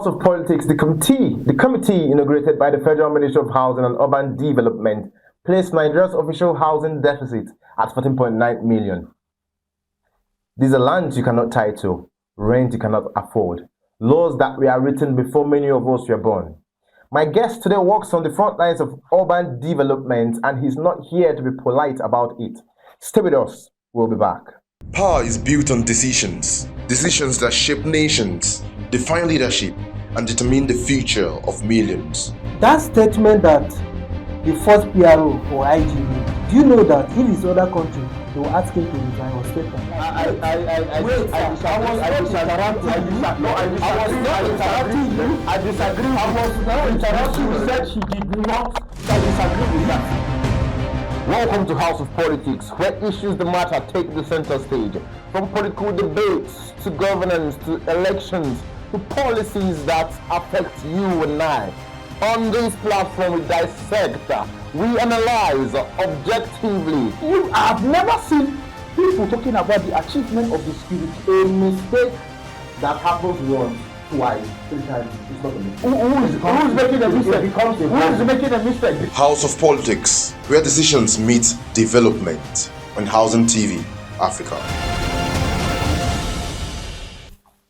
House of Politics, the committee inaugurated by the Federal Ministry of Housing and Urban Development placed Nigeria's official housing deficit at 14.9 million. These are lands you cannot title, rent you cannot afford, laws that were written before many of us were born. My guest today works on the front lines of urban development and he's not here to be polite about it. Stay with us, we'll be back. Power is built on decisions that shape nations, define leadership, and determine the future of millions. That statement that the first PRO for IGB, do you know that in his other country, they will ask him to resign or step down? I disagree. I was now interrupting you. Said she did not. I disagree with that. Welcome to House of Politics, where issues that matter take the center stage. From political debates to governance to elections to policies that affect you and I. On this platform, we dissect, we analyze objectively. You have never seen people talking about the achievement of the spirit. A mistake that happens once, twice, 3 times. It's not a mistake. Who is making a mistake? Who is making a mistake? House of Politics, where decisions meet development, on Housing TV Africa.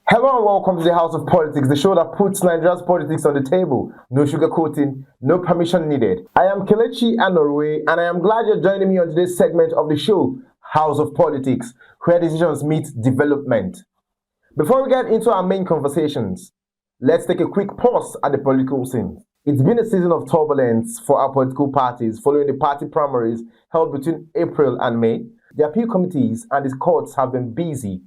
Hello and welcome to the House of Politics, the show that puts Nigeria's politics on the table. No sugarcoating, no permission needed. I am Kelechi Anorue and I am glad you're joining me on today's segment of the show, House of Politics, where decisions meet development. Before we get into our main conversations, let's take a quick pause at the political scene. It's been a season of turbulence for our political parties following the party primaries held between April and May. The appeal committees and the courts have been busy.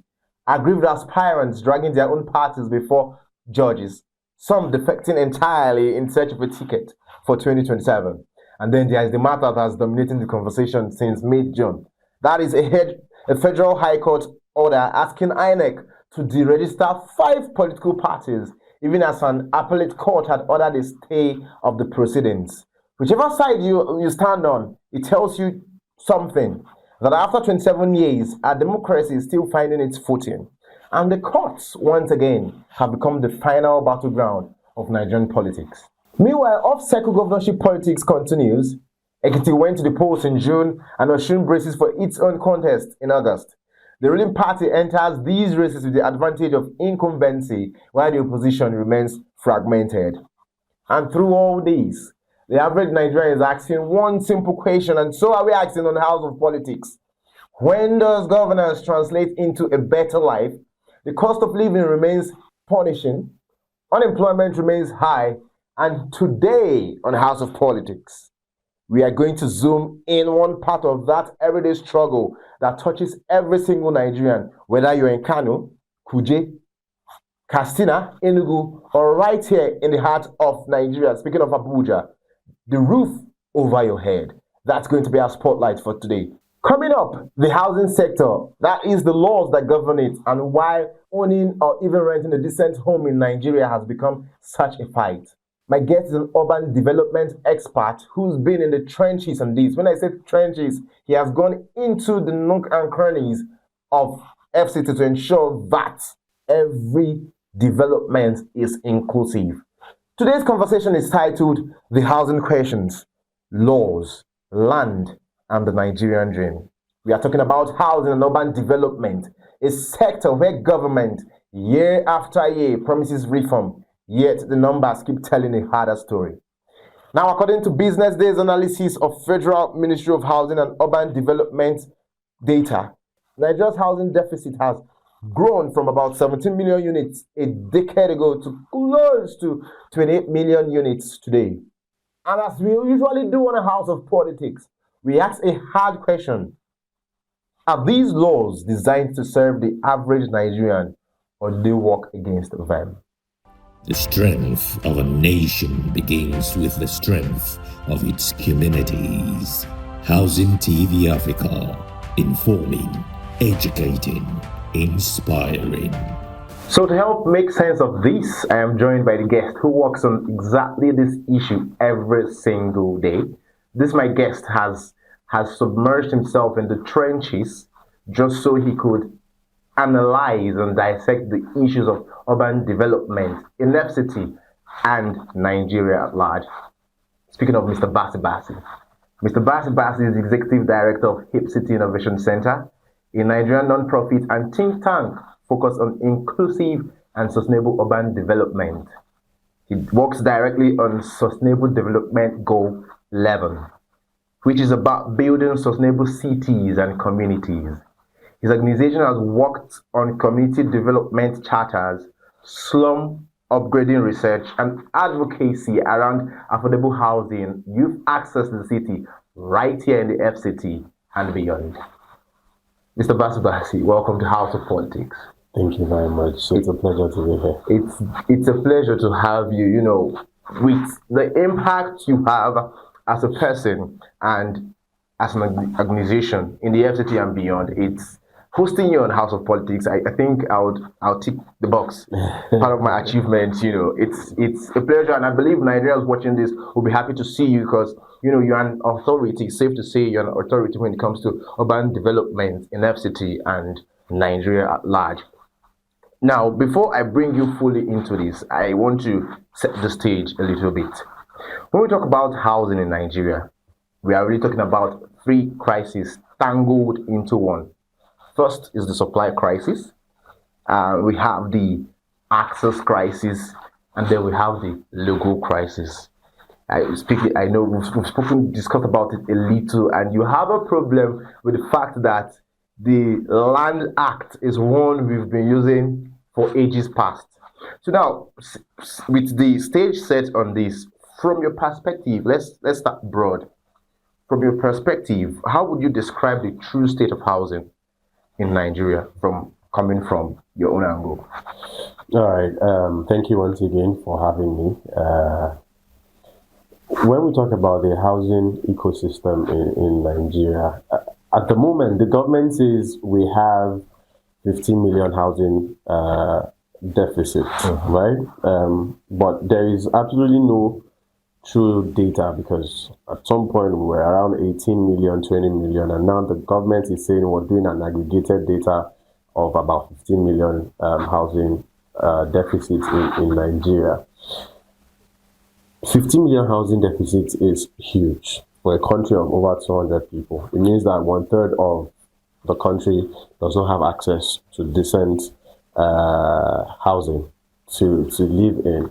Aggrieved aspirants dragging their own parties before judges, some defecting entirely in search of a ticket for 2027. And then there is the matter that has dominated the conversation since mid-June. That is a federal high court order asking INEC to deregister 5 political parties, even as an appellate court had ordered a stay of the proceedings. Whichever side you stand on, it tells you something. That after 27 years, our democracy is still finding its footing. And the courts, once again, have become the final battleground of Nigerian politics. Meanwhile, off-cycle governorship politics continues. Ekiti went to the polls in June and Osun braces for its own contest in August. The ruling party enters these races with the advantage of incumbency, while the opposition remains fragmented. And through all this, the average Nigerian is asking one simple question, and so are we asking on the House of Politics. When does governance translate into a better life? The cost of living remains punishing, unemployment remains high, and today on the House of Politics, we are going to zoom in one part of that everyday struggle that touches every single Nigerian, whether you're in Kano, Kuje, Katsina, Enugu, or right here in the heart of Nigeria. Speaking of Abuja, the roof over your head. That's going to be our spotlight for today. Coming up, the housing sector. That is the laws that govern it and why owning or even renting a decent home in Nigeria has become such a fight. My guest is an urban development expert who's been in the trenches on this. When I say trenches, he has gone into the nook and crannies of FCT to ensure that every development is inclusive. Today's conversation is titled The Housing Questions, Laws, Land, and the Nigerian Dream. We are talking about housing and urban development, a sector where government, year after year, promises reform, yet the numbers keep telling a harder story. Now, according to Business Day's analysis of Federal Ministry of Housing and Urban Development data, Nigeria's housing deficit has grown from about 17 million units a decade ago to close to 28 million units today. And as we usually do on a House of Politics, we ask a hard question. Are these laws designed to serve the average Nigerian, or do they work against them? The strength of a nation begins with the strength of its communities. Housing TV Africa, informing, educating, inspiring. So to help make sense of this, I am joined by the guest who works on exactly this issue every single day. My guest has submerged himself in the trenches just so he could analyze and dissect the issues of urban development in FCT and Nigeria at large. Speaking of Mr. Bassi. Mr. Bassi is the Executive Director of Hip City Innovation Center, a Nigerian non-profit and think tank focused on inclusive and sustainable urban development. He works directly on Sustainable Development Goal 11, which is about building sustainable cities and communities. His organization has worked on community development charters, slum upgrading research, and advocacy around affordable housing, youth access to the city, right here in the FCT and beyond. Mr. Bassi, welcome to House of Politics. Thank you very much. It's a pleasure to be here. It's a pleasure to have you, with the impact you have as a person and as an organization in the FCT and beyond. It's hosting you on House of Politics. I think I'll tick the box. Part of my achievements, it's a pleasure, and I believe Nigerians watching this will be happy to see you because you're an authority. It's safe to say you're an authority when it comes to urban development in FCT and Nigeria at large. Now, before I bring you fully into this, I want to set the stage a little bit. When we talk about housing in Nigeria, we are really talking about three crises tangled into one. First is the supply crisis. We have the access crisis, and then we have the legal crisis. I know we've discussed about it a little, and you have a problem with the fact that the Land Act is one we've been using for ages past. So now, with the stage set on this, from your perspective, let's start broad. From your perspective, how would you describe the true state of housing in Nigeria coming from your own angle? All right. Thank you once again for having me. When we talk about the housing ecosystem in Nigeria, at the moment, the government says we have 15 million housing deficit, right? But there is absolutely no true data because at some point we were around 18 million, 20 million, and now the government is saying we're doing an aggregated data of about 15 million housing deficit in Nigeria. 15 million housing deficit is huge for a country of over 200 people. It means that 1/3 of the country does not have access to decent housing to live in.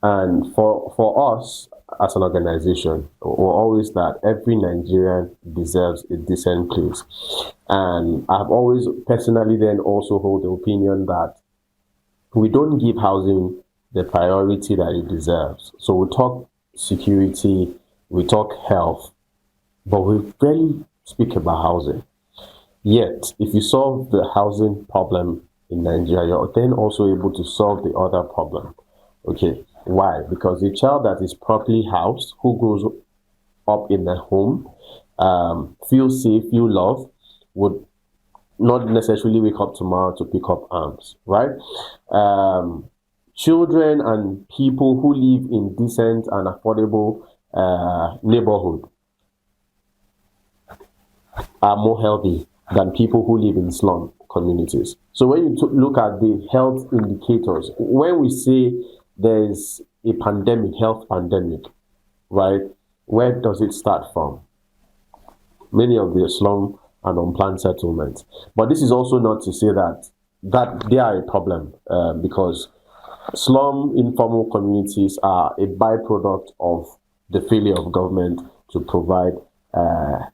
And for us as an organization, we're always that every Nigerian deserves a decent place. And I've always personally then also hold the opinion that we don't give housing the priority that it deserves. So we talk security, we talk health, but we rarely speak about housing. Yet, if you solve the housing problem in Nigeria, you're then also able to solve the other problem. Okay, why? Because a child that is properly housed, who grows up in the home, feels safe, feel loved, would not necessarily wake up tomorrow to pick up arms, right? Children and people who live in decent and affordable neighborhood are more healthy than people who live in slum communities. So when you look at the health indicators, when we say there's a pandemic, health pandemic, right, where does it start from? Many of the slum and unplanned settlements. But this is also not to say that they are a problem because slum informal communities are a byproduct of the failure of government to provide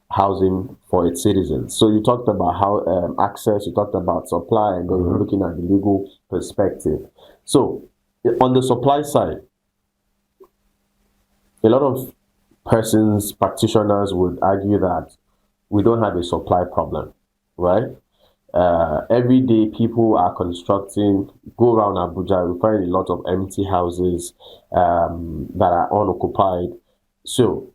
housing for its citizens. So you talked about how access, you talked about supply, and then you're looking at the legal perspective. So on the supply side, a lot of practitioners would argue that we don't have a supply problem, right? Every day people are constructing, go around Abuja, we find a lot of empty houses that are unoccupied. So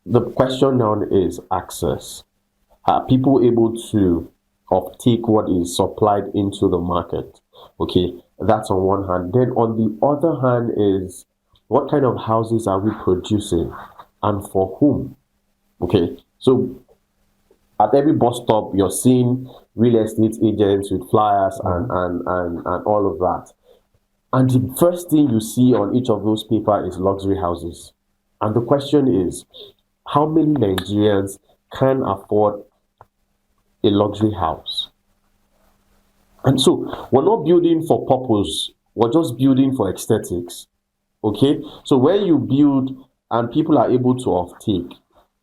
the question now is access. Are people able to uptake what is supplied into the market? Okay, that's on one hand. Then on the other hand is what kind of houses are we producing and for whom? Okay, so at every bus stop, you're seeing real estate agents with flyers and all of that. And the first thing you see on each of those papers is luxury houses. And the question is, how many Nigerians can afford a luxury house? And so we're not building for purpose, we're just building for aesthetics. Okay? So when you build and people are able to offtake,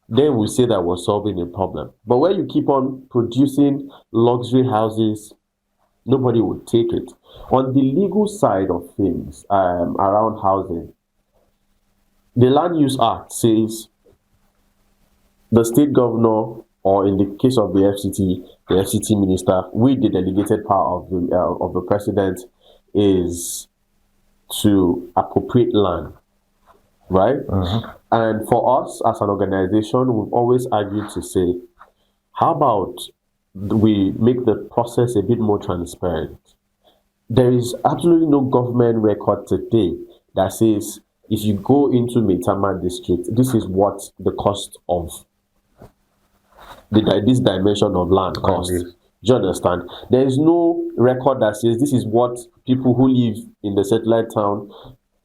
then we say that we're solving a problem. But when you keep on producing luxury houses, nobody would take it. On the legal side of things, around housing, the Land Use Act says the state governor, or in the case of the FCT minister, with the delegated power of the president, is to appropriate land, right? And for us as an organization, we've always argued to say, how about we make the process a bit more transparent? There is absolutely no government record today that says, if you go into Maitama district, this is what the cost of this dimension of land costs. Do you understand? There is no record that says this is what people who live in the satellite town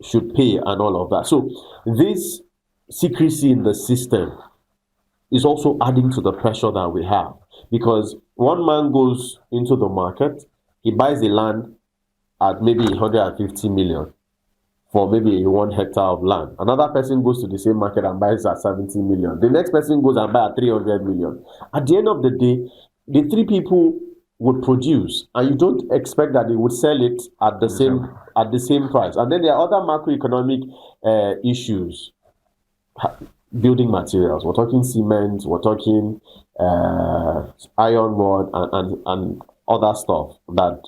should pay and all of that. So this secrecy in the system is also adding to the pressure that we have, because one man goes into the market, he buys the land at maybe 150 million for maybe 1 hectare of land. Another person goes to the same market and buys at 70 million. The next person goes and buys at 300 million. At the end of the day, the three people would produce, and you don't expect that they would sell it at the same price. And then there are other macroeconomic issues. Building materials. We're talking cement. We're talking iron rod and other stuff that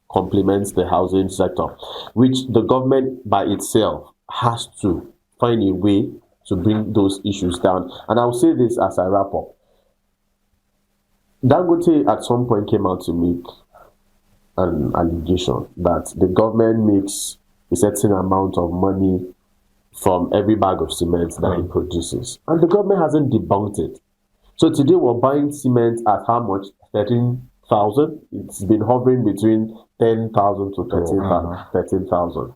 complements the housing sector, which the government by itself has to find a way to bring those issues down. And I'll say this as I wrap up. Dangote at some point came out to make an allegation that the government makes a certain amount of money from every bag of cement that it produces. And the government hasn't debunked it. So today we're buying cement at how much? 13,000? It's been hovering between 10,000 to 13,000.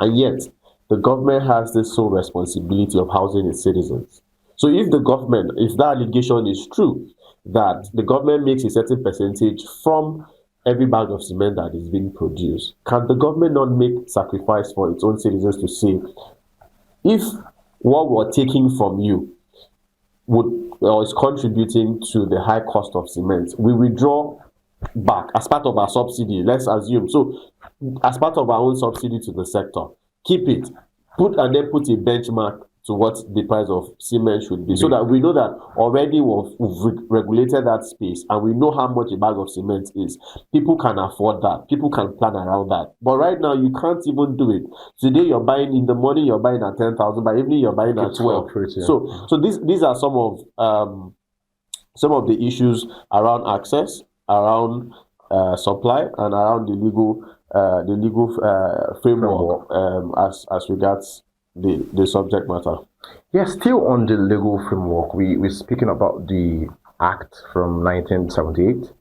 And yet, the government has this sole responsibility of housing its citizens. So if the government, if that allegation is true, that the government makes a certain percentage from every bag of cement that is being produced, can the government not make sacrifice for its own citizens to say, if what we're taking from you is contributing to the high cost of cement, we withdraw back as part of our subsidy, let's assume. So as part of our own subsidy to the sector, keep it, put a benchmark to what the price of cement should be, so that we know that already we've regulated that space and we know how much a bag of cement is. People can afford that. People can plan around that. But right now, you can't even do it. Today, you're buying, in the morning, you're buying at 10,000, by evening, you're buying at 12. So these are some of the issues around access, around supply, and around the legal framework as regards the subject matter. Yes, still on the legal framework, we're speaking about the Act from 1978.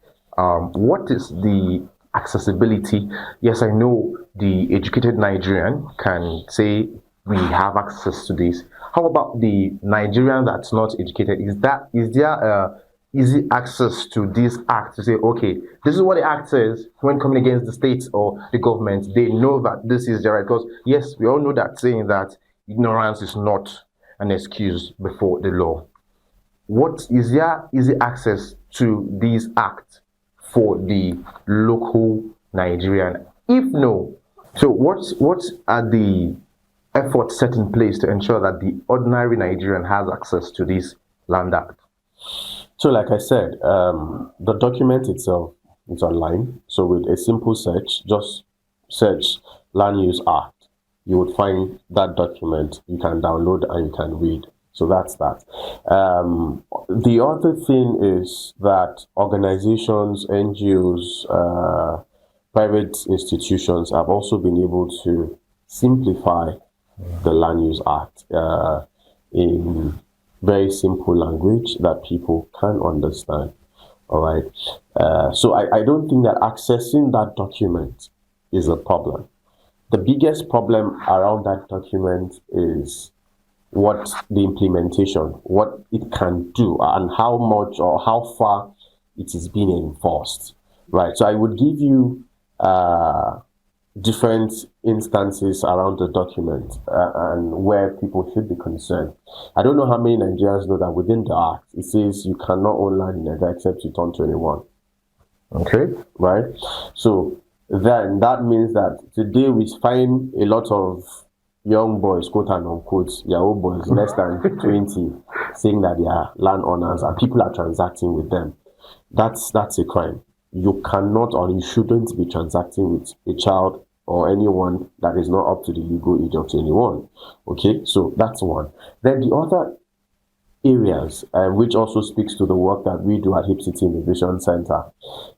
What is the accessibility? Yes, I know the educated Nigerian can say we have access to this. How about the Nigerian that's not educated? Is there easy access to this act to say, okay, this is what the act says when coming against the states or the government? They know that this is the right, because yes, we all know that saying that ignorance is not an excuse before the law. What is there easy access to these acts for the local Nigerian? If no, so what are the efforts set in place to ensure that the ordinary Nigerian has access to this land act? So like I said, the document itself is online. So with a simple search, just search Land Use Act, you would find that document. You can download and you can read. So that's that. The other thing is that organizations, NGOs, private institutions have also been able to simplify the Land Use Act in very simple language that people can understand. All right. So I don't think that accessing that document is a problem. The biggest problem around that document is what the implementation, what it can do, and how much or how far it is being enforced. Right. So I would give you different instances around the document and where people should be concerned. I don't know how many Nigerians know that within the Act, it says you cannot own land in Nigeria except you turn 21. Okay. Right? So then that means that today we find a lot of young boys, quote and unquote, Yahoo boys, less than 20, saying that they are landowners and people are transacting with them. That's a crime. You cannot or you shouldn't be transacting with a child or anyone that is not up to the legal age of 21. Okay, so that's one. Then the other areas, which also speaks to the work that we do at Hip City Immigration Center,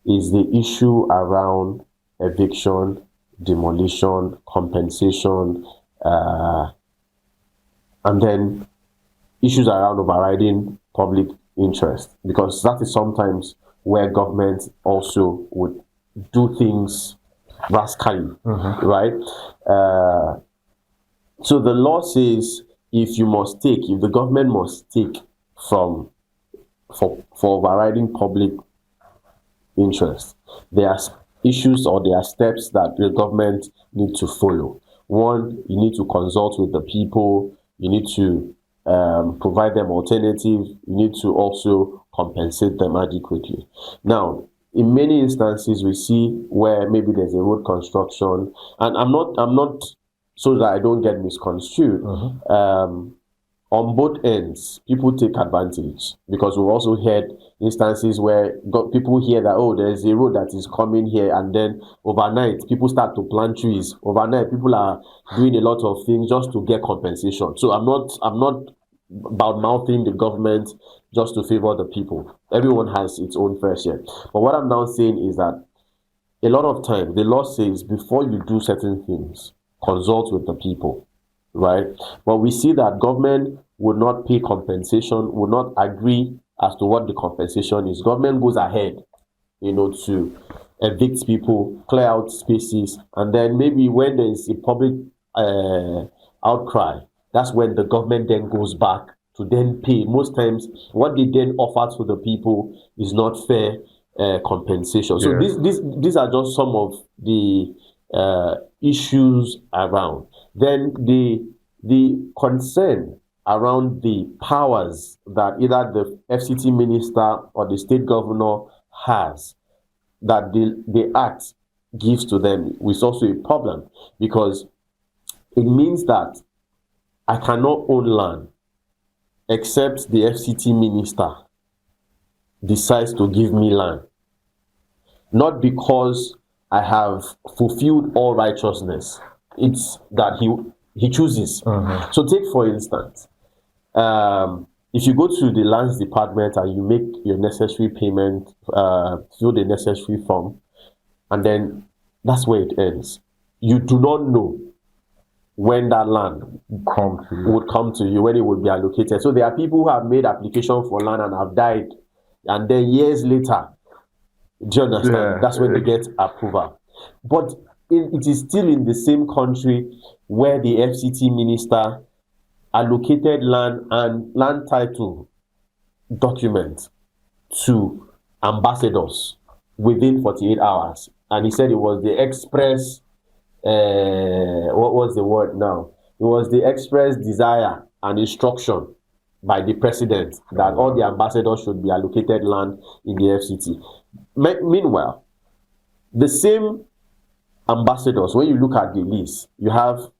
is the issue around eviction, demolition, compensation, and then issues around overriding public interest, because that is sometimes where government also would do things rascally, right? So the law says if the government must take for overriding public interest, there are issues or there are steps that the government need to follow. One, you need to consult with the people, you need to provide them alternatives, you need to also compensate them adequately. Now, in many instances, we see where maybe there's a road construction, and I'm not so that I don't get misconstrued. On both ends, people take advantage, because we've also heard instances where people hear that, oh, there's a road that is coming here, and then overnight people start to plant trees. Overnight, people are doing a lot of things just to get compensation. So I'm not about mouthing the government just to favor the people. Everyone has its own fair share. But what I'm now saying is that a lot of time the law says before you do certain things, consult with the people, right? But we see that government would not pay compensation, would not agree as to what the compensation is. Government goes ahead, to evict people, clear out spaces, and then maybe when there is a public outcry, that's when the government then goes back to then pay. Most times, what they then offer to the people is not fair compensation. So these are just some of the issues around. Then the concern around the powers that either the FCT minister or the state governor has, that the act gives to them, is also a problem, because it means that I cannot own land except the FCT minister decides to give me land. Not because I have fulfilled all righteousness. It's that he chooses. So take, for instance, if you go to the lands department and you make your necessary payment, fill the necessary form, and then that's where it ends. You do not know when that land would come to you, when it would be allocated. So there are people who have made application for land and have died, and then years later, do you understand? Yeah. That's when they get approval. But it is still in the same country where the FCT minister allocated land and land title documents to ambassadors within 48 hours. And he said it was the express, what was the word now? It was the express desire and instruction by the president that all the ambassadors should be allocated land in the FCT. Meanwhile, the same ambassadors, when you look at the list, you have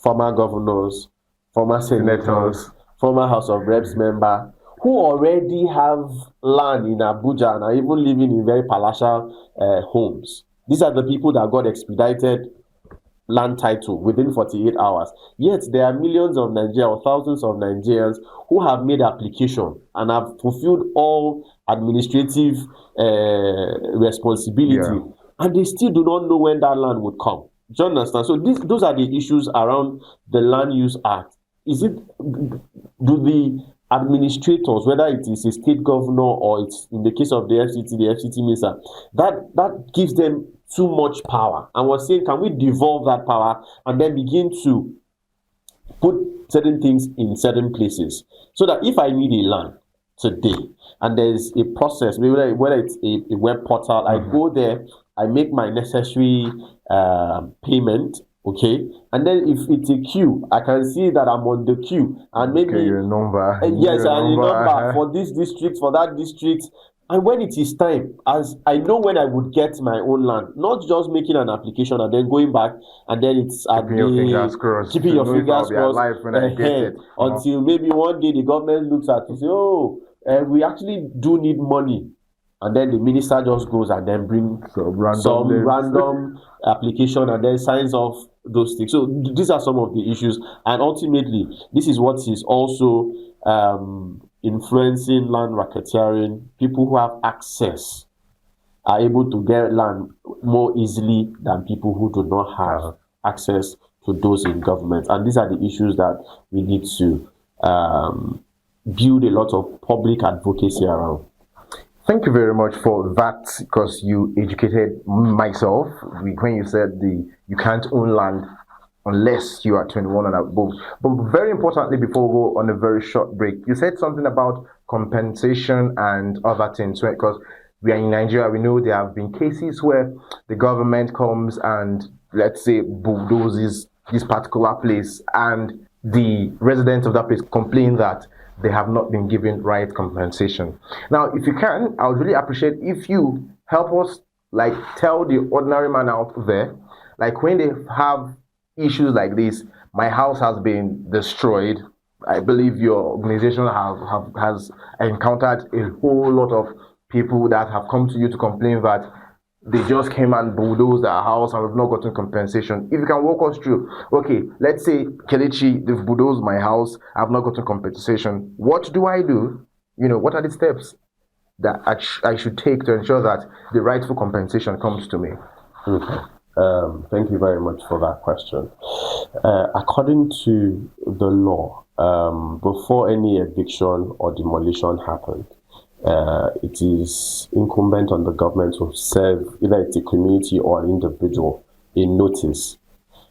former governors, former senators, former House of Reps member, who already have land in Abuja and are even living in very palatial homes. These are the people that got expedited land title within 48 hours. Yet there are millions of Nigerians or thousands of Nigerians who have made application and have fulfilled all administrative responsibility, and they still do not know when that land would come. Do you understand? So those are the issues around the Land Use Act. Do the administrators, whether it is a state governor or it's in the case of the FCT minister, that gives them too much power. And we're saying, can we devolve that power and then begin to put certain things in certain places, so that if I need a land today and there's a process, whether it's a web portal, I go there, I make my necessary payment, okay, and then if it's a queue, I can see that I'm on the queue, and maybe your number. yes, and a number for this district, for that district. And when it is time, as I know when I would get my own land, not just making an application and then going back and then it's keeping your fingers crossed, keeping your fingers crossed until maybe one day the government looks at it and says, oh, we actually do need money. And then the minister just goes and then brings some random application and then signs off those things. So these are some of the issues. And ultimately, this is what is also influencing land racketeering. People who have access are able to get land more easily than people who do not have access to those in government. And these are the issues that we need to build a lot of public advocacy around. Thank you very much for that, because you educated myself when you said you can't own land unless you are 21 and above. But very importantly, before we go on a very short break, you said something about compensation and other things, right? Because we are in Nigeria, we know there have been cases where the government comes and, let's say, bulldozes this particular place, and the residents of that place complain that they have not been given right compensation. Now, if you can, I would really appreciate if you help us, like, tell the ordinary man out there, like, when they have issues like this, my house has been destroyed. I believe your organization has encountered a whole lot of people that have come to you to complain that they just came and bulldozed their house and we've not gotten compensation. If you can walk us through, okay, let's say, Kelechi, they've bulldozed my house, I've not gotten compensation. What do I do? What are the steps that I should take to ensure that the rightful compensation comes to me? Okay. Thank you very much for that question. According to the law, before any eviction or demolition happens, it is incumbent on the government to serve either it's a community or an individual a notice.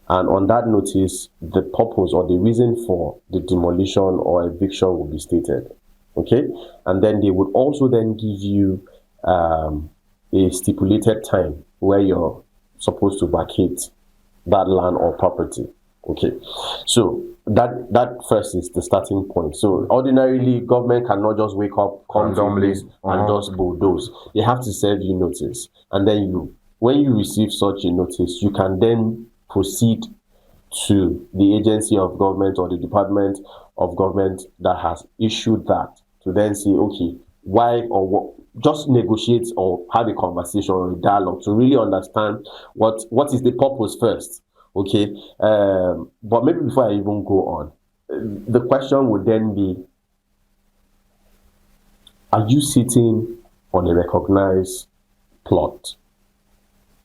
And on that notice, the purpose or the reason for the demolition or eviction will be stated. Okay? And then they would also then give you a stipulated time where you're supposed to vacate that land or property. Okay, so that first is the starting point. So ordinarily, government cannot just wake up, come to place and just bulldoze. They have to serve you notice, and then when you receive such a notice, you can then proceed to the agency of government or the department of government that has issued that to then say, okay, why or what. Just negotiate or have a conversation or a dialogue to really understand what is the purpose first. Okay, but maybe before I even go on, the question would then be, are you sitting on a recognized plot?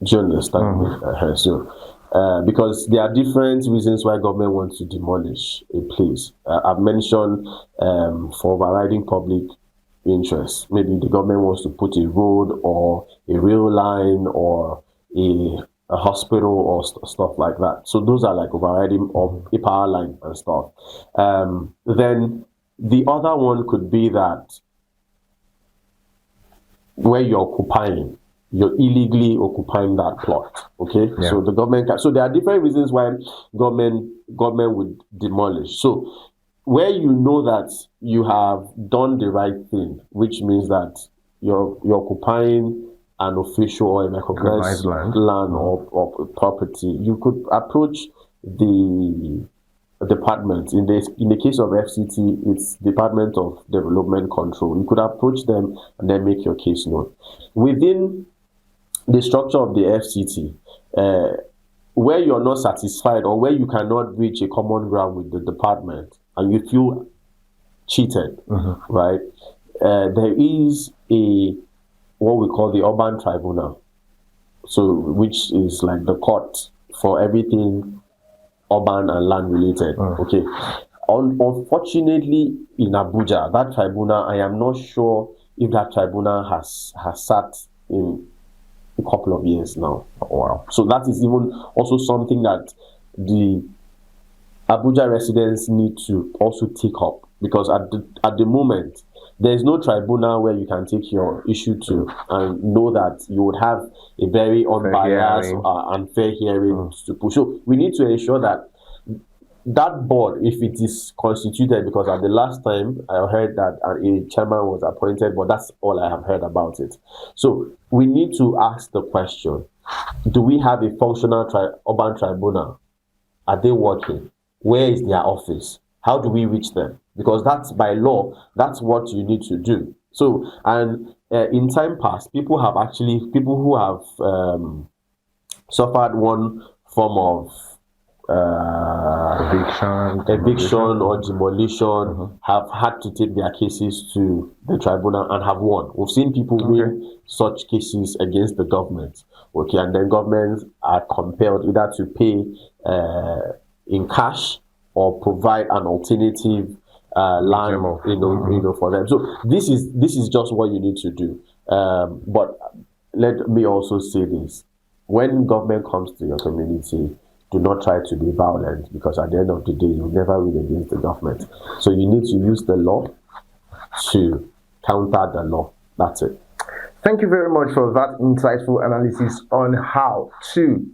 Do you understand? So, because there are different reasons why government wants to demolish a place. I've mentioned for overriding public interest. Maybe the government wants to put a road or a rail line or a hospital or stuff like that. So those are like overriding of a power line and stuff. Then the other one could be that where you're occupying, you're illegally occupying that plot. Okay, yeah. So the government so there are different reasons why government would demolish. So where you know that you have done the right thing, which means that you're occupying an official or a recognized land or property, you could approach the department. In the case of FCT, it's Department of Development Control. You could approach them and then make your case known. Within the structure of the FCT, where you're not satisfied or where you cannot reach a common ground with the department and you feel cheated, right? There is what we call the urban tribunal, so which is like the court for everything urban and land related. Okay, Unfortunately, in Abuja, that tribunal, I am not sure if that tribunal has sat in a couple of years now. Wow. So that is even also something that the Abuja residents need to also take up, because at the moment there is no tribunal where you can take your issue to and know that you would have a very unbiased, unfair hearing to push. So we need to ensure that that board, if it is constituted, because at the last time I heard that a chairman was appointed, but that's all I have heard about it. So we need to ask the question: do we have a functional urban tribunal? Are they working? Where is their office? How do we reach them? Because that's by law, that's what you need to do. So, and in time past, people who have suffered one form of eviction or demolition have had to take their cases to the tribunal and have won. We've seen people win such cases against the government. Okay, and then governments are compelled either to pay in cash or provide an alternative land, for them. So this is just what you need to do. But let me also say this: when government comes to your community, do not try to be violent, because at the end of the day, you'll never win against the government. So you need to use the law to counter the law. That's it. Thank you very much for that insightful analysis on how to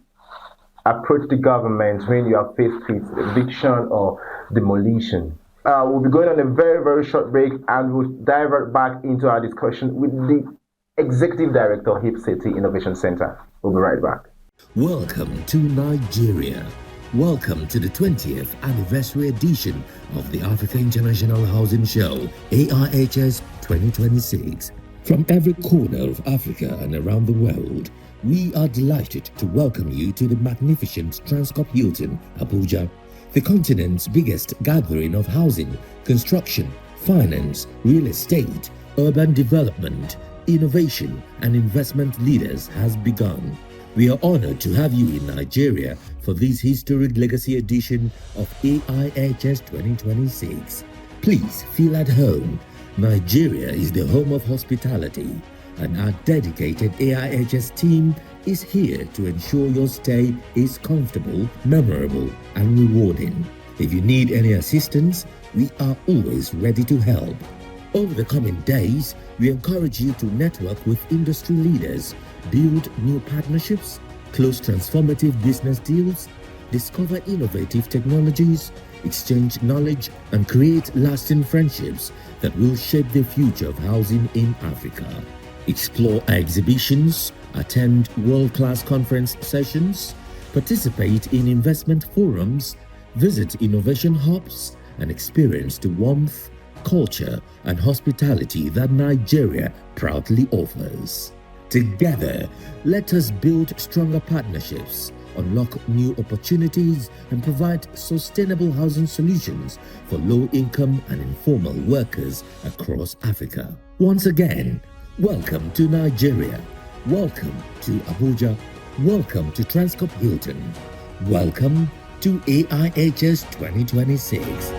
approach the government when you are faced with eviction or demolition. We'll be going on a very, very short break, and we'll dive right back into our discussion with the Executive Director, Hip City Innovation Center. We'll be right back. Welcome to Nigeria. Welcome to the 20th anniversary edition of the Africa International Housing Show, AIHS 2026. From every corner of Africa and around the world, we are delighted to welcome you to the magnificent Transcorp Hilton, Abuja, the continent's biggest gathering of housing, construction, finance, real estate, urban development, innovation, and investment leaders has begun. We are honored to have you in Nigeria for this historic legacy edition of AIHS 2026. Please feel at home. Nigeria is the home of hospitality, and our dedicated AIHS team is here to ensure your stay is comfortable, memorable, and rewarding. If you need any assistance, we are always ready to help. Over the coming days, we encourage you to network with industry leaders, build new partnerships, close transformative business deals, discover innovative technologies, exchange knowledge, and create lasting friendships that will shape the future of housing in Africa. Explore our exhibitions, attend world-class conference sessions, participate in investment forums, visit innovation hubs, and experience the warmth, culture, and hospitality that Nigeria proudly offers. Together, let us build stronger partnerships, unlock new opportunities, and provide sustainable housing solutions for low-income and informal workers across Africa. Once again, welcome to Nigeria. Welcome to Abuja. Welcome to Transcorp Hilton. Welcome to AIHS 2026.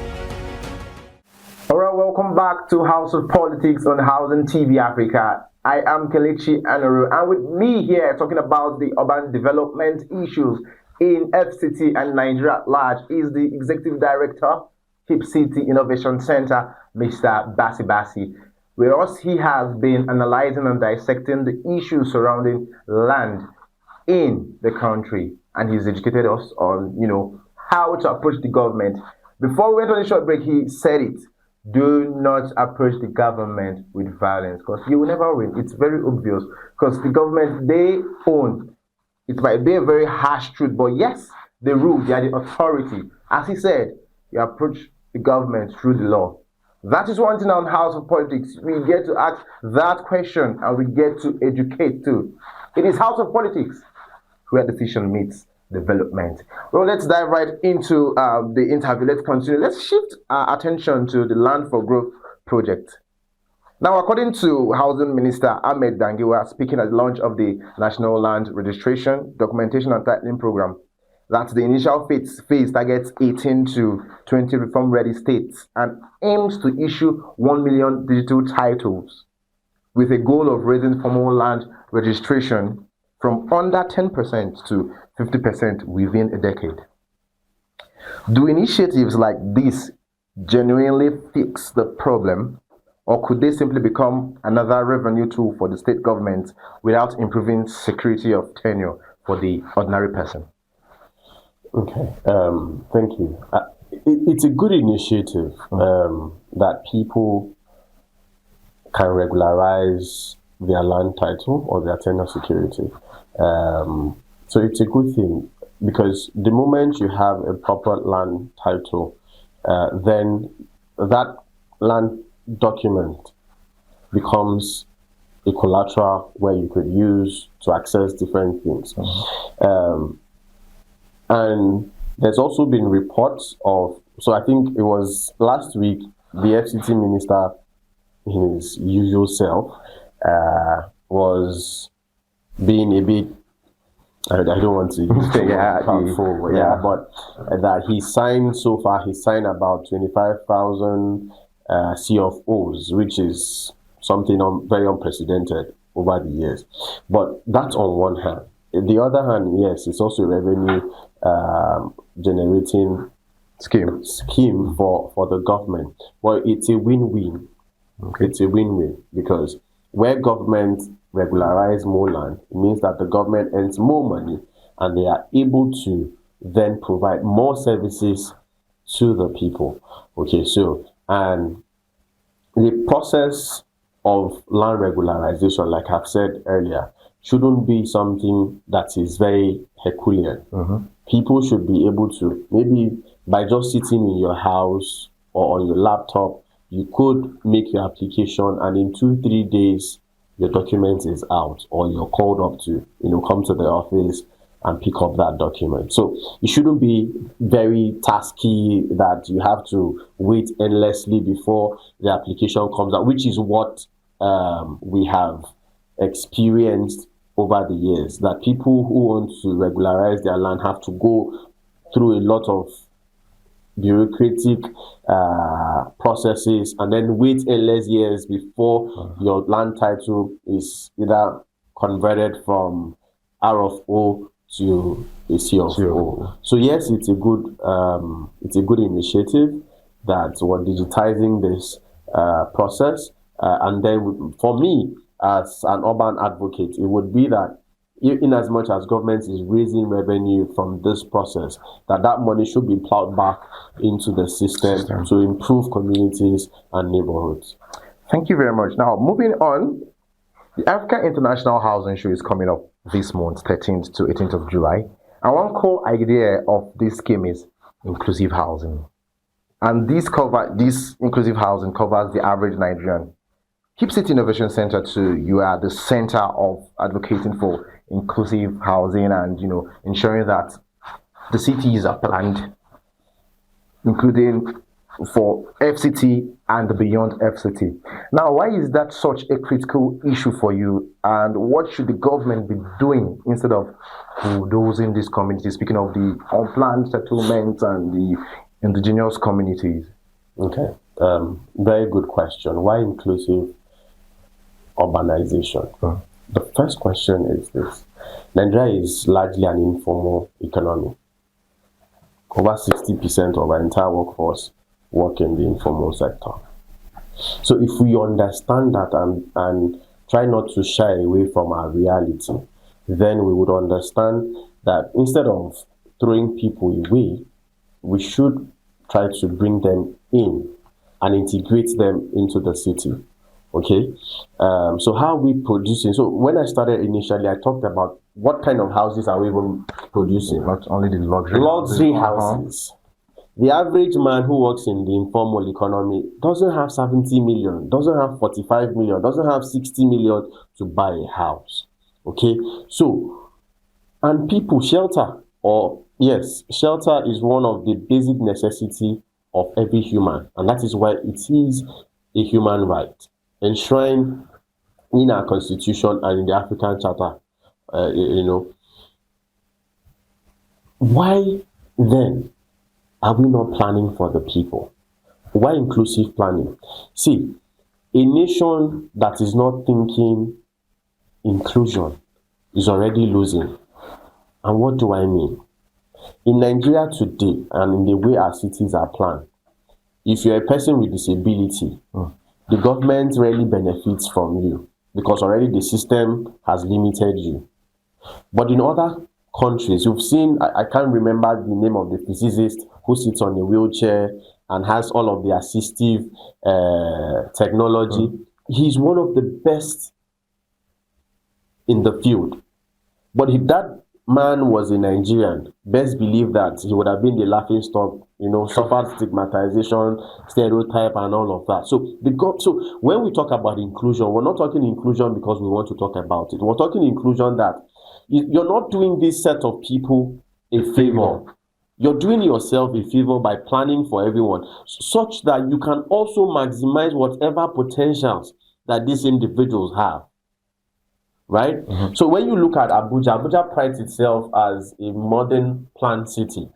All right, welcome back to House of Politics on Housing TV Africa. I am Kelechi Anorue, and with me here talking about the urban development issues in FCT and Nigeria at large is the Executive Director, Hip City Innovation Center, Mr. Bassi. With us, he has been analyzing and dissecting the issues surrounding land in the country, and he's educated us on, how to approach the government. Before we went on a short break, he said it: do not approach the government with violence, because you will never win. It's very obvious, because the government, they own. It might be a very harsh truth, but yes, they rule. They are the authority. As he said, you approach the government through the law. That is one thing on House of Politics. We get to ask that question, and we get to educate too. It is House of Politics, where decision meets development. Well, let's dive right into the interview. Let's continue. Let's shift our attention to the Land for Growth project. Now, according to Housing Minister Ahmed Dangiwa, speaking at the launch of the National Land Registration, Documentation and Titling Program, that the initial phase targets 18 to 20 reform-ready states and aims to issue 1 million digital titles with a goal of raising formal land registration from under 10% to 50% within a decade. Do initiatives like this genuinely fix the problem, or could they simply become another revenue tool for the state government without improving security of tenure for the ordinary person? Okay, thank you. It's a good initiative that people can regularize their land title or their tenure security. So it's a good thing, because the moment you have a proper land title, then that land document becomes a collateral where you could use to access different things. And there's also been reports of, so I think it was last week, the FCT minister, in his usual self, was being a bit, I don't want to use the word, but that he signed so far, he signed about 25,000 C of O's, which is something very unprecedented over the years. But that's on one hand. On the other hand, yes, it's also a revenue generating scheme for the government. Well, it's a win-win. Okay. It's a win-win, because where government regularize more land, it means that the government earns more money and they are able to then provide more services to the people. Okay, so, and the process of land regularization, like I've said earlier, shouldn't be something that is very Herculean. People should be able to, maybe by just sitting in your house or on your laptop, you could make your application, and in 2-3 days, your document is out, or you're called up to, come to the office and pick up that document. So it shouldn't be very tasky that you have to wait endlessly before the application comes out, which is what we have experienced over the years, that people who want to regularize their land have to go through a lot of bureaucratic processes and then wait endless years before your land title is either converted from R of O to a C of O. So yes, it's a good initiative that we're digitizing this process, and then for me as an urban advocate, it would be that in as much as government is raising revenue from this process, that money should be plowed back into the system to improve communities and neighborhoods. Thank you very much. Now, moving on, the Africa International Housing Show is coming up this month, 13th to 18th of July. And one core idea of this scheme is inclusive housing. And this inclusive housing covers the average Nigerian. Keep City Innovation Center too, you are the center of advocating for inclusive housing and ensuring that the cities are planned, including for FCT and beyond FCT. Now, why is that such a critical issue for you, and what should the government be doing instead of bulldozing these communities, speaking of the unplanned settlements and the indigenous communities? Okay, very good question. Why inclusive urbanization? The first question is this: Nigeria is largely an informal economy. Over 60% of our entire workforce work in the informal sector. So if we understand that and try not to shy away from our reality, then we would understand that instead of throwing people away, we should try to bring them in and integrate them into the city. Okay, so how are we producing? So when I started initially, I talked about what kind of houses are we even producing? Not only the luxury houses. The average man who works in the informal economy doesn't have 70 million, doesn't have 45 million, doesn't have 60 million to buy a house. Okay, so, and people, shelter is one of the basic necessity of every human, and that is why it is a human right enshrined in our constitution and in the African Charter. So, and people, shelter is one of the basic necessity of every human, and that is why it is a human right enshrined in our constitution and in the African Charter. You know, 20 years ago, Why then are we not planning for the people? Why inclusive planning? See, a nation that is not thinking inclusion is already losing. And what do I mean? In Nigeria today, and in the way our cities are planned, if you're a person with disability, the government rarely benefits from you because already the system has limited you. But in other countries, you've seen, I can't remember the name of the physicist who sits on a wheelchair and has all of the assistive technology. He's one of the best in the field. But if that man was a Nigerian, best believe that he would have been the laughing stock, suffered stigmatization, stereotype, and all of that. So when we talk about inclusion, we're not talking inclusion because we want to talk about it. We're talking inclusion that you're not doing this set of people a favor. You're doing yourself a favor by planning for everyone, such that you can also maximize whatever potentials that these individuals have. Right? So when you look at Abuja prides itself as a modern planned city.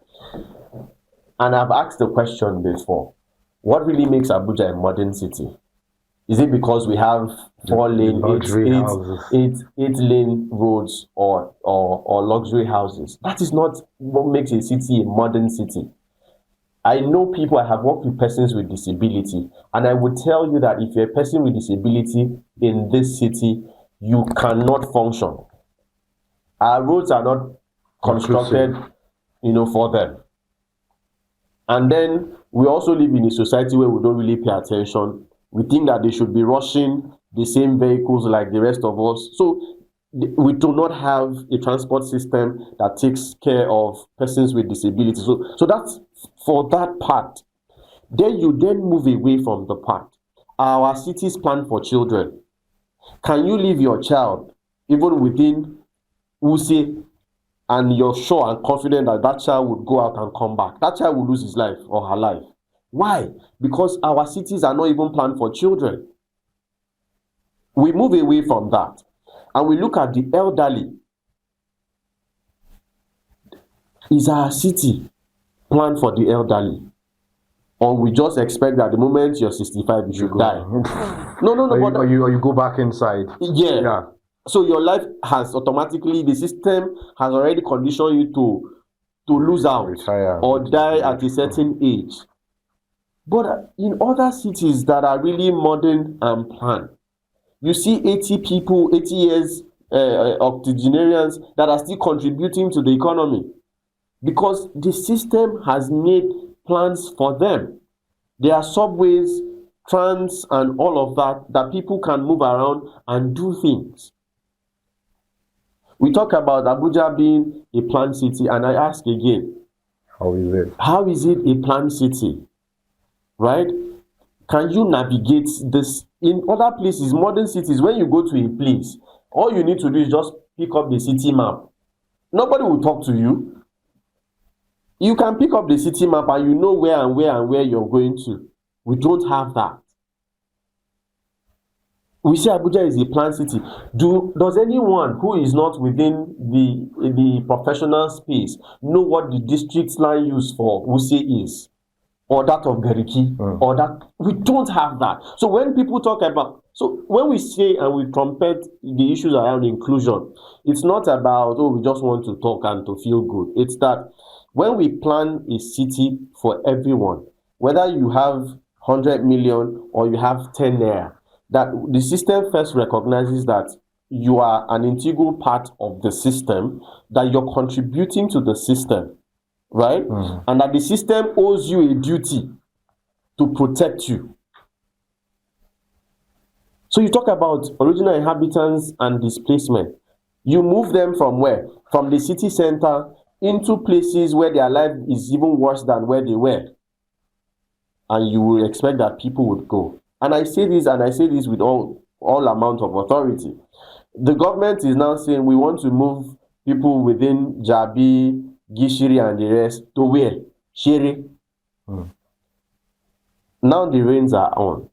And I've asked the question before, what really makes Abuja a modern city? Is it because we have 4-lane, eight-lane roads or luxury houses? That is not what makes a city a modern city. I know people, I have worked with persons with disability, and I would tell you that if you're a person with disability in this city, you cannot function. Our roads are not constructed, for them. And then we also live in a society where we don't really pay attention. We think that they should be rushing the same vehicles like the rest of us. So we do not have a transport system that takes care of persons with disabilities. So that's for that part. Then you move away from the part. Our cities plan for children. Can you leave your child even within Wuse and you're sure and confident that that child would go out and come back? That child will lose his life or her life. Why? Because our cities are not even planned for children. We move away from that and we look at the elderly. Is our city planned for the elderly? Or we just expect that the moment you're 65, you should die? No. Or you go back inside. Yeah. So your life has automatically, the system has already conditioned you to lose out, retire, or die at a certain age. But in other cities that are really modern and planned, you see 80 years octogenarians that are still contributing to the economy because the system has made plans for them. There are subways, trams, and all of that people can move around and do things. We talk about Abuja being a planned city, and I ask again, how is it? How is it a planned city? Right? Can you navigate this? In other places, modern cities, when you go to a place, all you need to do is just pick up the city map. Nobody will talk to you. You can pick up the city map and you know where you're going to. We don't have that. We say Abuja is a planned city. Does anyone who is not within the professional space know what the district line use for Wuse is? Or that of Gariki? Or that? We don't have that. So when people talk about, when we say and we trumpet the issues around inclusion, it's not about, we just want to talk and to feel good. It's that when we plan a city for everyone, whether you have 100 million or you have 10 naira, that the system first recognizes that you are an integral part of the system, that you're contributing to the system, right? And that the system owes you a duty to protect you. So you talk about original inhabitants and displacement. You move them from where? From the city center into places where their life is even worse than where they were. And you will expect that people would go. And I say this with all amount of authority. The government is now saying we want to move people within Jabi, Gishiri, and the rest to where? Shere. Now the rains are on.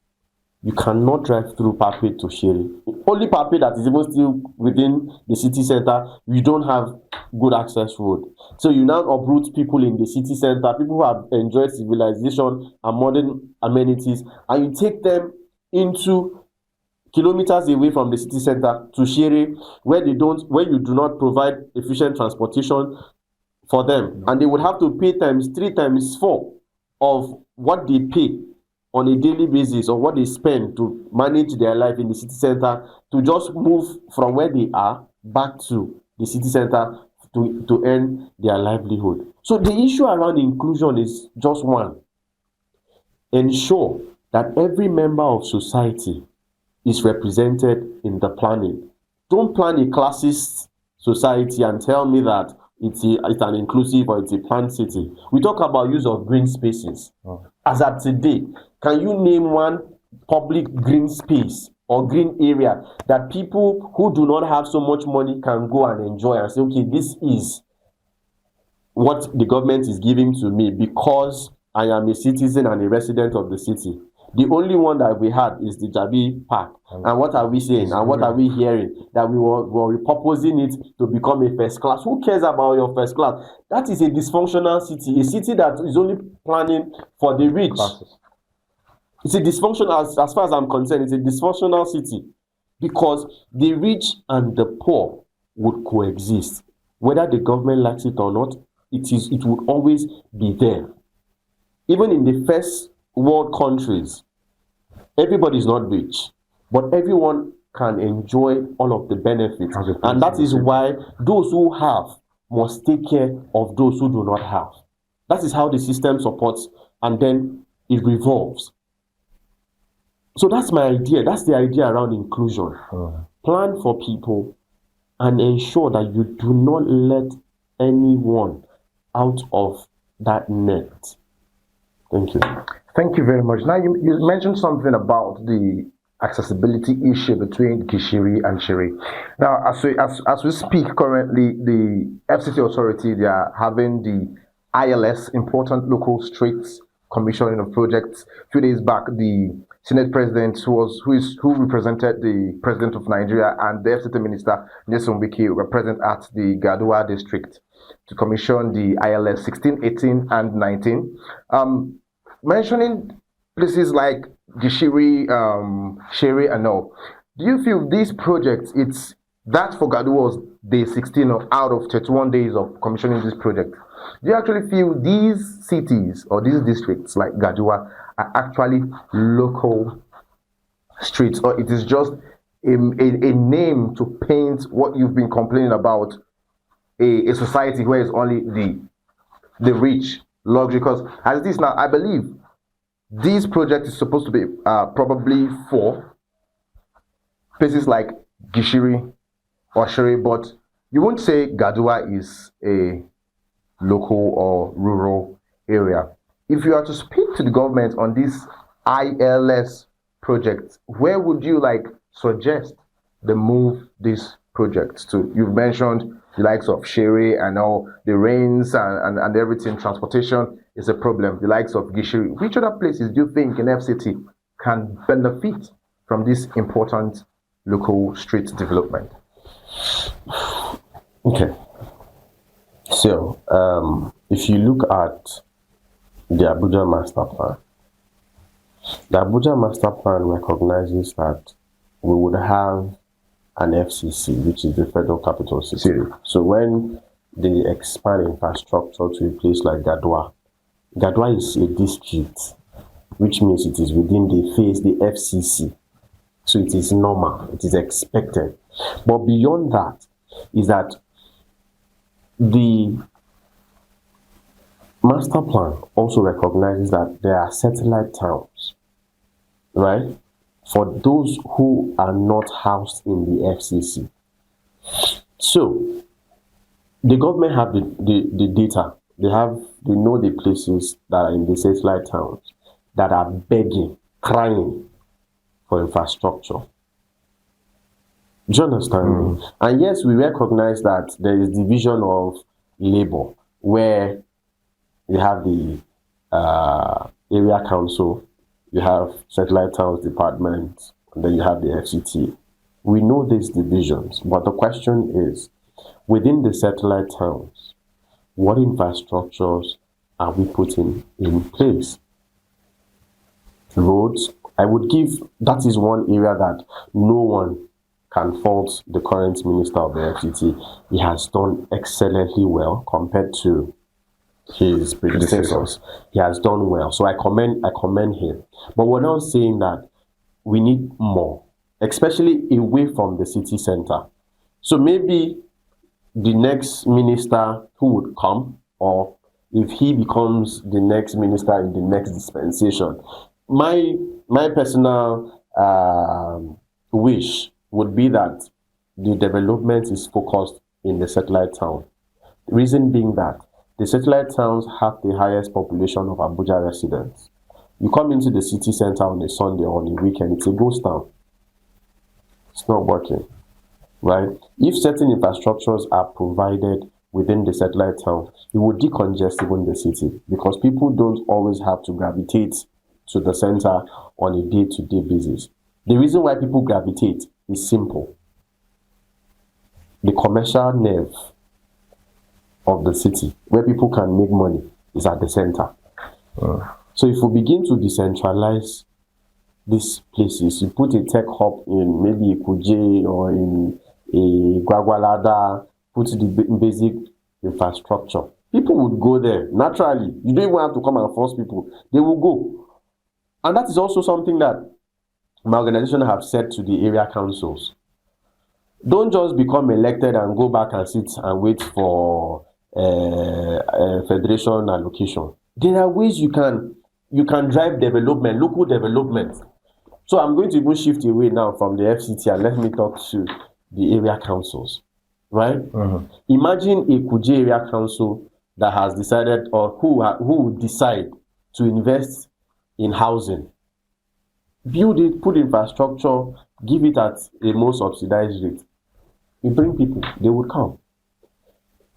You cannot drive through Parkway to Shere. Only Parkway that is even still within the city center, we don't have good access road. So you now uproot people in the city center, people who have enjoyed civilization and modern amenities, and you take them into kilometers away from the city center to Shere, where you do not provide efficient transportation for them, and they would have to pay times 3 times 4 of what they pay on a daily basis, or what they spend to manage their life in the city center, to just move from where they are back to the city center to earn their livelihood. So the issue around inclusion is just one: ensure that every member of society is represented in the planning. Don't plan a classist society and tell me that it's an inclusive or it's a planned city. We talk about use of green spaces. As at today, can you name one public green space or green area that people who do not have so much money can go and enjoy and say, okay, this is what the government is giving to me because I am a citizen and a resident of the city? The only one that we had is the Jabi Park. And what are we saying? And what are we hearing? That we were repurposing it to become a first class. Who cares about your first class? That is a dysfunctional city. A city that is only planning for the rich. It's a dysfunctional, as far as I'm concerned, it's a dysfunctional city. Because the rich and the poor would coexist. Whether the government likes it or not, it would always be there. Even in the first world countries, everybody is not rich, but everyone can enjoy all of the benefits. And that is why those who have must take care of those who do not have. That is how the system supports, and then it revolves. So that's my idea. That's the idea around inclusion. Plan for people and ensure that you do not let anyone out of that net. Thank you. Thank you very much. Now, you mentioned something about the accessibility issue between Gishiri and Shere. Now, as we speak currently, the FCT authority, they are having the ILS, Important Local Streets Commissioning of Projects. A few days back, the Senate President, who represented the President of Nigeria, and the FCT Minister, Nyesom Wike, were present at the Gadua district to commission the ILS 16, 18, and 19. Mentioning places like Gishiri, Shere, and all, do you feel these projects, it's that for Gadua was day 16 out of 31 days of commissioning this project? Do you actually feel these cities or these districts like Gadua are actually local streets, or it is just a name to paint what you've been complaining about, a society where it's only the rich luxury? Because as this now, I believe this project is supposed to be probably for places like Gishiri or Shere, but you won't say Gadua is a local or rural area. If you are to speak to the government on this ILS project, where would you suggest they move these projects to? You've mentioned the likes of Shere and all the rains and everything. Transportation is a problem. The likes of Gishiri. Which other places do you think an FCT can benefit from this important local street development? Okay. So, if you look at the Abuja Master Plan, the Abuja Master Plan recognizes that we would have an FCC, which is the Federal Capital City. So when they expand infrastructure to a place like Gadua, Gadua is a district, which means it is within the FCC. So it is normal, it is expected. But beyond that is that the master plan also recognizes that there are satellite towns, right? For those who are not housed in the FCC. So the government have the data. They know the places that are in the satellite towns that are begging, crying for infrastructure. Do you understand me? And yes, we recognize that there is division of labor, where we have the area council, you have satellite towns department, and then you have the FCT. We know these divisions, but the question is, within the satellite towns, what infrastructures are we putting in place? Roads, I would give, that is one area that no one can fault the current minister of the FCT. He has done excellently well compared to his predecessors. He has done well. So I commend him. But we're not saying that we need more, especially away from the city center. So maybe the next minister who would come, or if he becomes the next minister in the next dispensation, my personal wish would be that the development is focused in the satellite town. The reason being that the satellite towns have the highest population of Abuja residents. You come into the city center on a Sunday or on a weekend, it's a ghost town. It's not working, right? If certain infrastructures are provided within the satellite town, it would decongest even the city, because people don't always have to gravitate to the center on a day-to-day basis. The reason why people gravitate is simple. The commercial nerve of the city, where people can make money, is at the center. So if we begin to decentralize these places, you put a tech hub in maybe Kuje or in a Gwagwalada, put the basic infrastructure, people would go there naturally. You don't even have to come and force people. They will go. And that is also something that my organization have said to the area councils. Don't just become elected and go back and sit and wait for federation allocation. There are ways you can drive development, local development. So I'm going to even shift away now from the FCT and let me talk to the area councils, right? Imagine a Kuje area council that has decided, or who would decide to invest in housing, build it, put infrastructure, give it at a more subsidized rate. You bring people, they would come.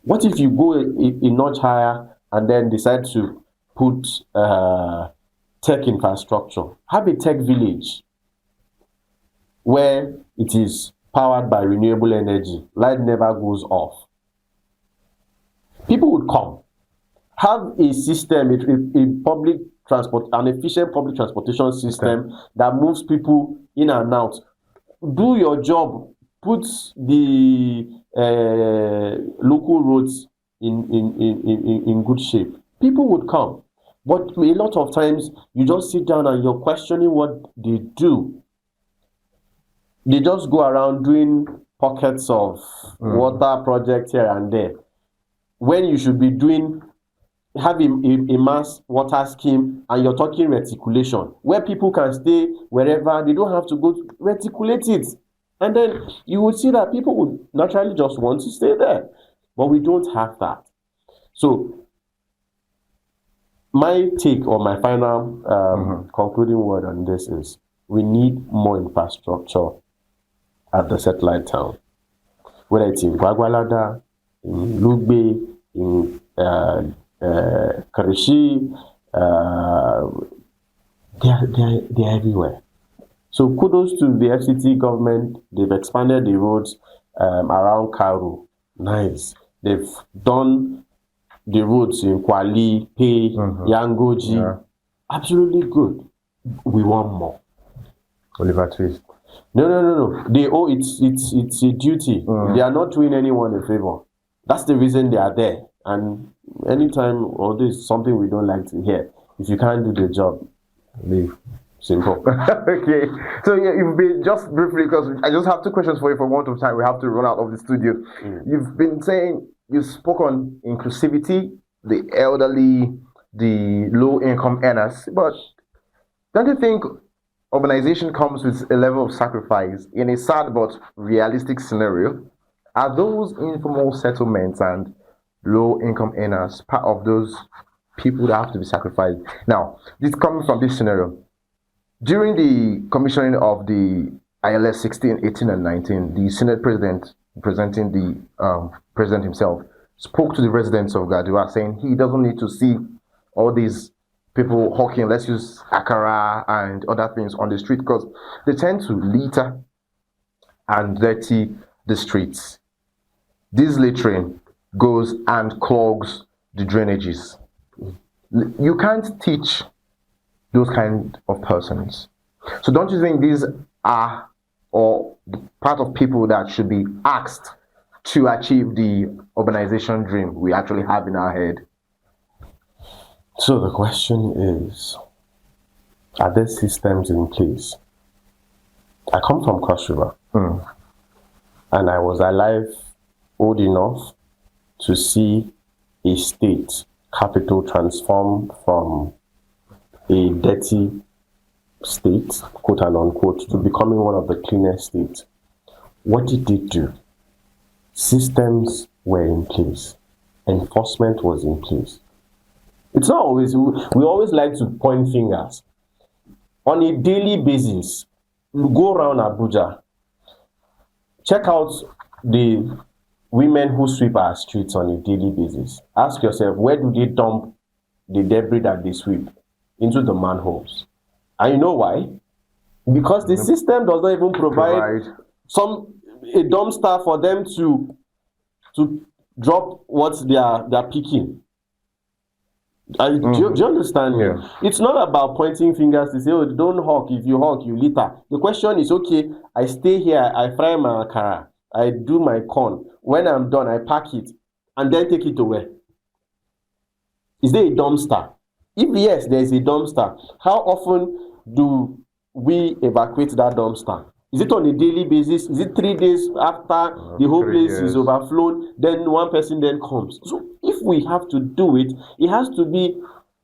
What if you go a notch higher and then decide to put tech infrastructure? Have a tech village where it is powered by renewable energy. Light never goes off. People would come. Have a system, a public transport, an efficient public transportation system that moves people in and out. Do your job. Put the local roads in good shape. People would come. But a lot of times, you just sit down and you're questioning what they do. They just go around doing pockets of water projects here and there, when you should be having a mass water scheme, and you're talking reticulation, where people can stay wherever, they don't have to go to reticulate it. And then you would see that people would naturally just want to stay there. But we don't have that. So my take, or my final concluding word on this is, we need more infrastructure at the satellite town. Whether it's in Gwagwalada, in Lugbe, in Karishi, they're everywhere. So kudos to the FCT government. They've expanded the roads around Karu. Nice. They've done the roads in Kwali, Pei, Yangoji. Yeah. Absolutely good. We want more. Oliver Twist. No. They owe it's a duty. They are not doing anyone a favor. That's the reason they are there. And anytime, or this is something we don't like to hear, if you can't do the job, leave. Simple. Okay. So yeah, you've been, just briefly, because I just have two questions for you for want of time. We have to run out of the studio. You've been saying, you spoke on inclusivity, the elderly, the low-income earners, but don't you think urbanization comes with a level of sacrifice in a sad but realistic scenario? Are those informal settlements and low-income earners part of those people that have to be sacrificed? Now, this coming from this scenario. During the commissioning of the ILS 16, 18, and 19, the Senate President, presenting the President himself, spoke to the residents of Gadua, saying he doesn't need to see all these people hawking, let's use akara and other things on the street, because they tend to litter and dirty the streets. This littering goes and clogs the drainages. You can't teach those kind of persons. So don't you think these are or part of people that should be asked to achieve the urbanization dream we actually have in our head? So the question is, are there systems in place? I come from Cross River, and I was alive old enough to see a state capital transform from a dirty state, quote and unquote, to becoming one of the cleanest states. What did they do? Systems were in place. Enforcement was in place. It's not always, we always like to point fingers. On a daily basis, you go around Abuja, check out the women who sweep our streets on a daily basis. Ask yourself, where do they dump the debris that they sweep? Into the manholes. And you know why? Because the system does not even provide a dumpster for them to drop what they are picking. Do you understand me? Yeah. It's not about pointing fingers to say, oh, don't hawk. If you hawk, you litter. The question is, okay, I stay here, I fry my akara, I do my corn. When I'm done, I pack it and then take it away. Is there a dumpster? If yes, there is a dumpster, how often do we evacuate that dumpster? Is it on a daily basis? Is it 3 days after the whole place is overflown? Then one person then comes. So if we have to do it, it has to be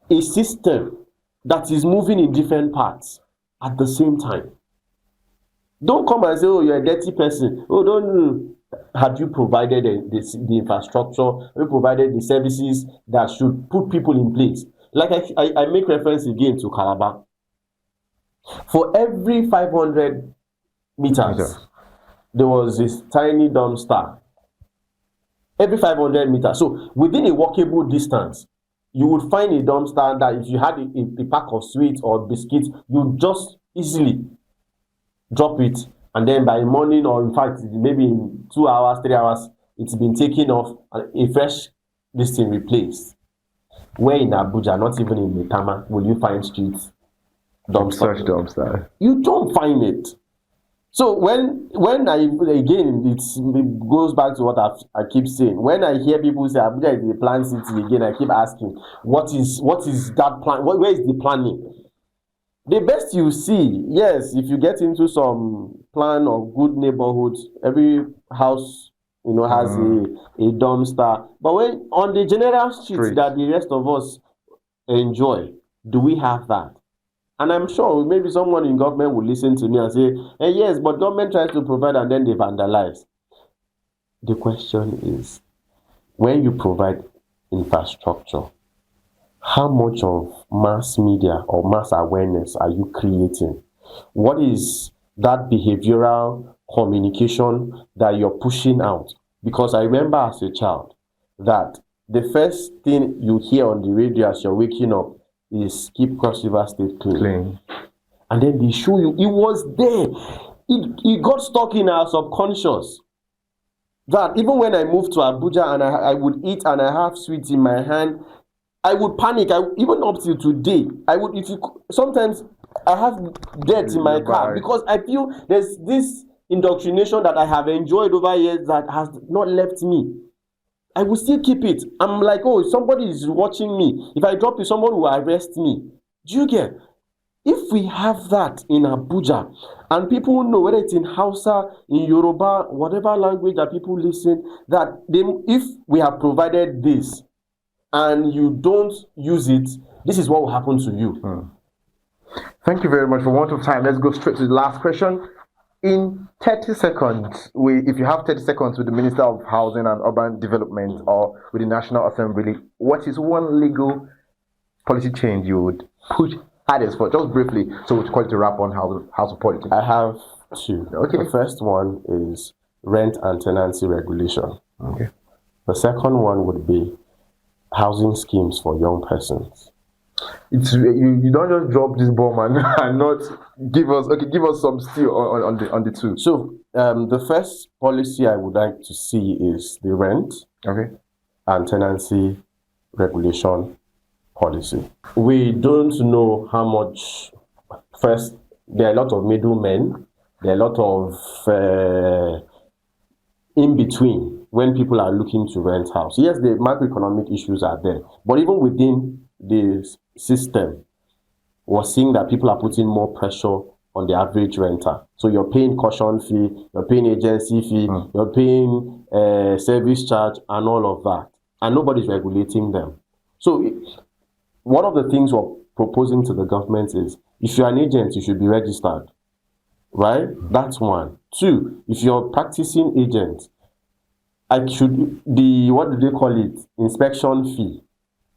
a system that is moving in different parts at the same time. Don't come and say, oh, you're a dirty person. Oh, don't. Have you provided the infrastructure? Have you provided the services that should put people in place? Like I make reference again to Calabar. For every 500 meters, there was this tiny dumpster. Every 500 meters. So within a walkable distance, you would find a dumpster that if you had a pack of sweets or biscuits, you just easily drop it. And then by morning, or in fact, maybe in 2 hours, 3 hours, it's been taken off and a fresh listing replaced. Where in Abuja, not even in Metama, will you find streets dumpster? Such dumpster. You don't find it. So when I again, it goes back to what I keep saying. When I hear people say Abuja is a planned city, again I keep asking, what is that plan? Where is the planning? The best you see, yes, if you get into some plan of good neighborhoods, every house has a dumpster. But when on the general streets that the rest of us enjoy, do we have that? And I'm sure maybe someone in government will listen to me and say, yes, but government tries to provide and then they vandalize. The question is, when you provide infrastructure, how much of mass media or mass awareness are you creating? What is that behavioral communication that you're pushing out? Because I remember as a child that the first thing you hear on the radio as you're waking up is keep Cross River State clean. And then they show you, it was there. It got stuck in our subconscious. That even when I moved to Abuja and I would eat and I have sweets in my hand, I would panic. Even up till today, sometimes I have dirt in my car because I feel there's this indoctrination that I have enjoyed over years that has not left me. I will still keep it. I'm like, oh, somebody is watching me. If I drop it, someone will arrest me. Do you get? If we have that in Abuja, and people know, whether it's in Hausa, in Yoruba, whatever language that people listen, that if we have provided this and you don't use it, this is what will happen to you. Thank you very much. For want of time, let's go straight to the last question. In 30 seconds, if you have 30 seconds with the Minister of Housing and Urban Development or with the National Assembly, what is one legal policy change you would push hardest for? Just briefly, so we'll call it a wrap on House of Politics. I have two. Okay. The first one is rent and tenancy regulation. Okay. The second one would be housing schemes for young persons. It's you don't just drop this bomb and, and not give us some steel on the two. So the first policy I would like to see is the rent Okay. and tenancy regulation policy. We don't know how much. First, there are a lot of middlemen. There are a lot of in between when people are looking to rent house. Yes, the macroeconomic issues are there, but even within the system, we're seeing that people are putting more pressure on the average renter. So you're paying caution fee, you're paying agency fee, you're paying service charge, and all of that, and nobody's regulating them. So one of the things we're proposing to the government is, if you're an agent, you should be registered, right? That's one. Two, if you're practicing agent, what do they call it? Inspection fee.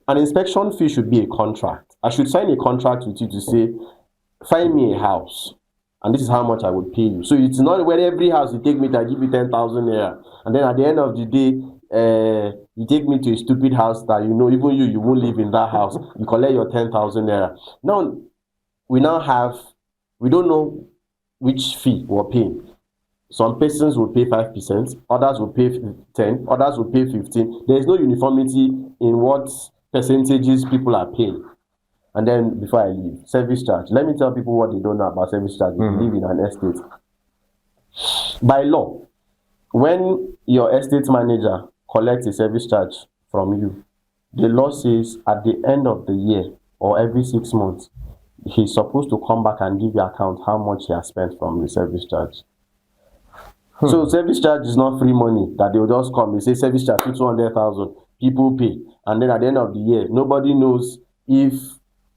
An inspection fee should be a contract. I should sign a contract with you to say, find me a house, and this is how much I would pay you. So it's not where every house you take me to, I give you 10,000 naira, and then at the end of the day, you take me to a stupid house that even you won't live in that house. You collect your 10,000 naira. Now we don't know which fee we're paying. Some persons will pay 5%, others will pay 10, others will pay 15. There is no uniformity in what percentages people are paying. And then before I leave, service charge. Let me tell people what they don't know about service charge. If you live in an estate. By law, when your estate manager collects a service charge from you, the law says at the end of the year or every 6 months, he's supposed to come back and give you account how much he has spent from the service charge. So service charge is not free money that they will just come. They say service charge 200,000, people pay, and then at the end of the year, nobody knows if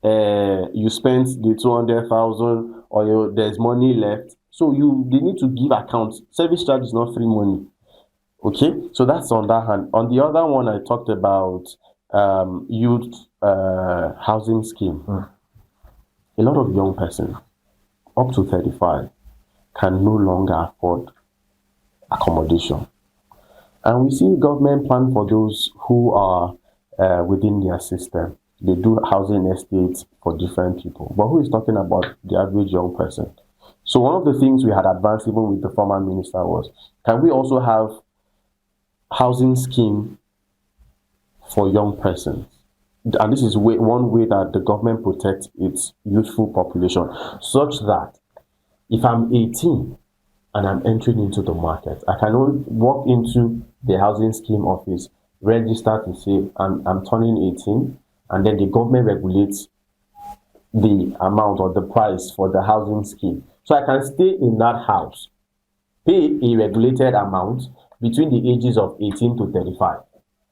you spent the 200,000 or there's money left. So they need to give accounts. Service charge is not free money. Okay, so that's on that hand. On the other one, I talked about youth housing scheme. A lot of young persons up to 35 can no longer afford accommodation, and we see government plan for those who are within their system. They do housing estates for different people, but who is talking about the average young person? So one of the things we had advanced even with the former minister was, can we also have housing scheme for young persons? And this is one way that the government protects its youthful population, such that if I'm 18 and I'm entering into the market, I can only walk into the housing scheme office, register to say I'm turning 18, and then the government regulates the amount or the price for the housing scheme. So I can stay in that house, pay a regulated amount between the ages of 18 to 35,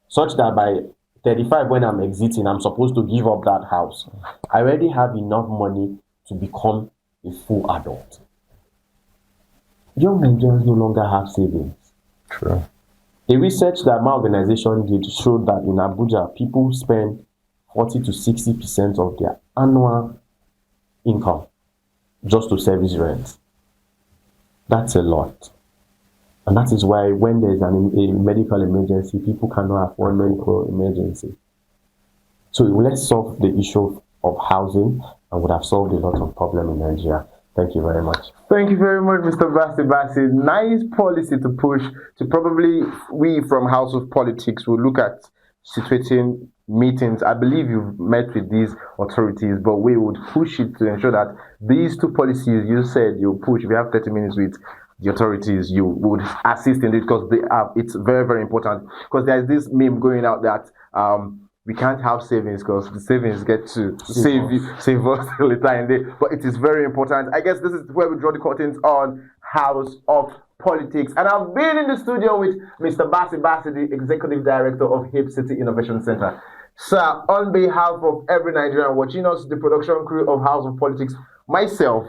such that by 35, when I'm exiting, I'm supposed to give up that house. I already have enough money to become a full adult. Young Nigerians no longer have savings. True. A research that my organization did showed that in Abuja, people spend 40 to 60% of their annual income just to service rent. That's a lot. And that is why when there's a medical emergency, people cannot afford medical emergency. So let's solve the issue of housing, and would have solved a lot of problems in Nigeria. Thank you very much. Thank you very much, Mr. Bassi. Nice policy to push. To probably we from House of Politics will look at situating meetings. I believe you've met with these authorities, but we would push it to ensure that these two policies you said you'll push. If you have 30 minutes with the authorities, you would assist in it, because it's very, very important. Because there's this meme going out that we can't have savings because the savings get to save us all the time. But it is very important. I guess this is where we draw the curtains on House of Politics. And I've been in the studio with Mr. Bassi, the Executive Director of Hip City Innovation Center. Sir, on behalf of every Nigerian watching us, the production crew of House of Politics, myself,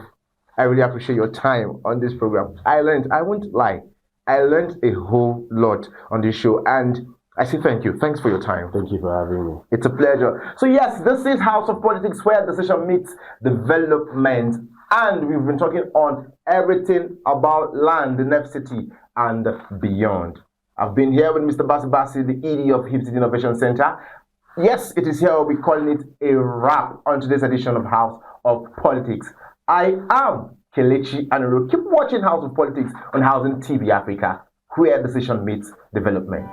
I really appreciate your time on this program. I won't lie, I learned a whole lot on this show, and I say thank you. Thanks for your time. Thank you for having me. It's a pleasure. So yes, this is House of Politics, where decision meets development, and we've been talking on everything about land, the Nef City, and beyond. I've been here with Mr. Bassi, the ED of Hip City Innovation Center. Yes, it is here. We'll be calling it a wrap on today's edition of House of Politics. I am Kelechi Anorue. Keep watching House of Politics on Housing TV Africa, where decision meets development.